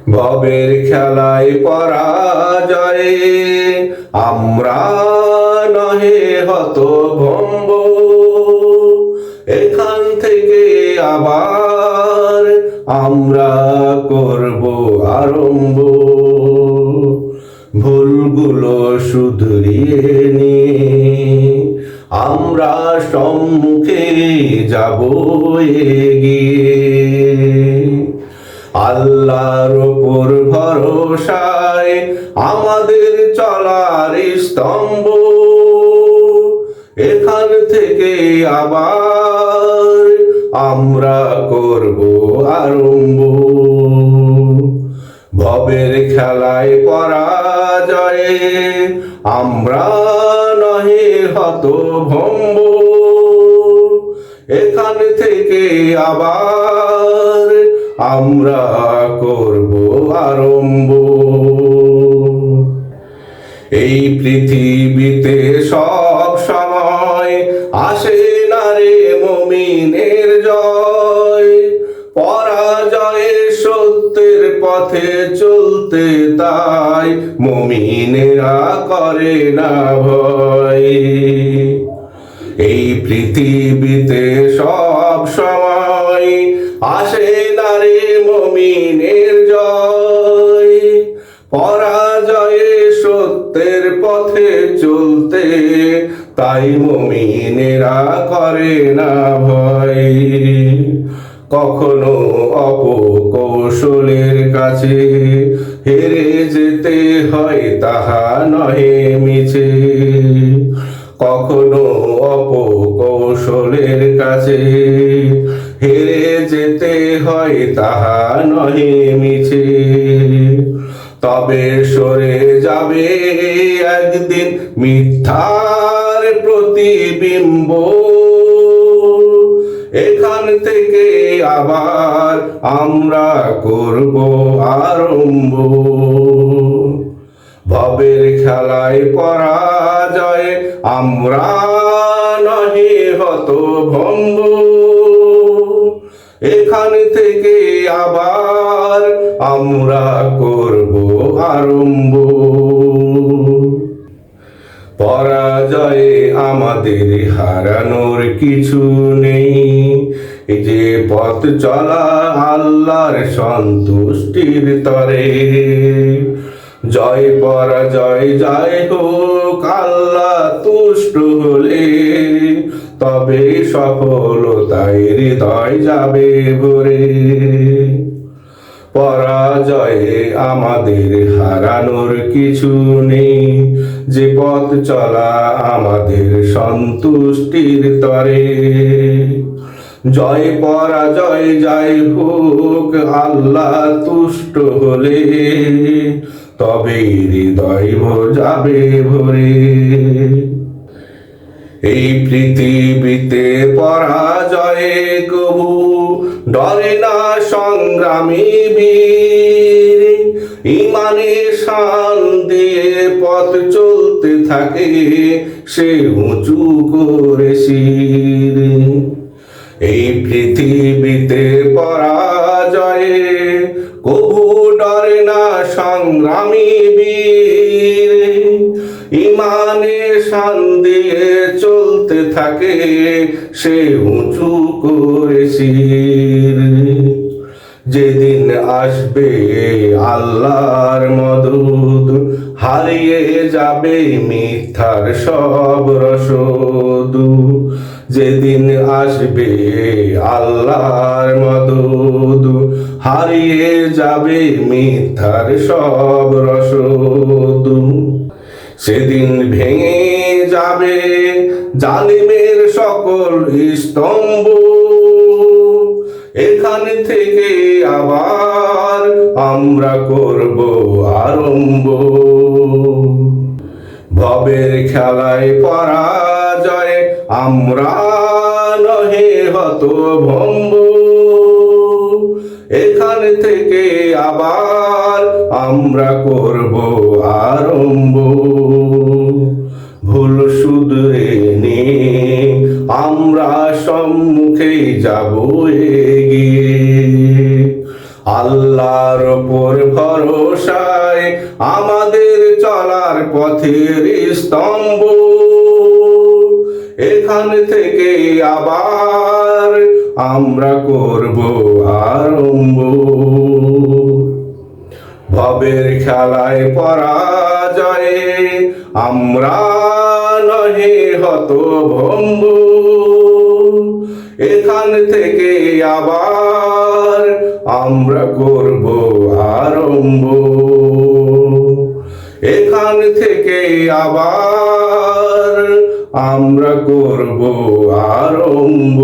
ভবের খেলায় পরাজয়ে আমরা নহে হতভম্ব। এখান থেকে আবার আমরা করব আরম্ভ। ভুলগুলো শুধরিয়ে নিয়ে আমরা সম্মুখে যাব এগিয়ে। আল্লাহর উপর ভরসায় আমাদের চলার স্তম্ভ। এখান থেকে আবার আমরা করব আরম্ভ। ভবের খেলায় পরাজয়ে আমরা নহে হতভম্ব। এখান থেকে আবার আমরা করব আরম্ভ। এই পৃথিবীতে সব সময় আসে না রে মুমিনের জয়। পরাজয়ে সত্যের পথে চলতে তাই মুমিনেরা করে না ভয়। এই পৃথিবীতে সব সময় আসে না রে মুমিনের জয়। পরাজয়ে সত্যের পথে চলতে তাই মুমিনেরা করে না ভয়। কখনো অপকৌশলের কাছে হেরে যেতে হয় তাহা নহে মিছে। কখনো অপকৌশলের কাছে হেরে যেতে হয় তাহা নহে মিছে। তবে সরে যাবে একদিন মিথ্যার প্রতিবিম্ব। এখান থেকে আবার আমরা করব আরম্ভ। ভবের খেলায় পরাজয়ে আমরা নহে হতভম্ব। এখান থেকে আবার আমরা করব আরম্ভ। পরাজয়ে আমাদের হারানোর কিছু নেই। যে পথ চলা আল্লাহর সন্তুষ্টির তরে। জয় পরাজয় যাই হোক আল্লাহ তুষ্ট হলে তবে সফলতায় হৃদয় যাবে ভরে। পরাজয়ে আমাদের হারানোর কিছু নেই। যে পথ চলা আমাদের সন্তুষ্টির তরে। জয় পরাজয় যাই হোক আল্লাহ তুষ্ট হলে তবে হৃদয় যাবে ভরে। এই পৃথিবীতে পরাজয়ে কবু ডরে না সংগ্রামী বীর। ইমানে শান দিয়ে পথ চলতে থাকে সে উঁচু করে শির। এই পৃথিবীতে পরাজয়ে কবু ডরে না সংগ্রামী বীর। ইমানে শান দিয়ে চলতে থাকে সে উঁচু করে শির। যেদিন আসবে আল্লাহর মদদ হারিয়ে যাবে মিথ্যার সব রসদ। যেদিন আসবে আল্লাহর মদদ হারিয়ে যাবে মিথ্যার সব রসদ। সেদিন ভেঙে যাবে জালিমের সকল স্তম্ভ। এখান থেকে আবার আমরা করব আরম্ভ। ভবের খেলায় পরাজয়ে আমরা নহে হতভম্ব। এখান থেকে আবার আমরা করব আরম্ভ। ভুল শুধরে নিয়ে আমরা সম্মুখে যাব এগিয়ে। আল্লাহ আল্লাহর উপর ভরসায় আমাদের চলার পথের স্তম্ভ। এখান থেকে আবার আমরা করব আরম্ভ। ভবের খেলায় পরাজয়ে আমরা নহে হতভম্ব। এখান থেকে আবার আমরা করব আরম্ভ। এখান থেকে আবার আমরা করব আরম্ভ।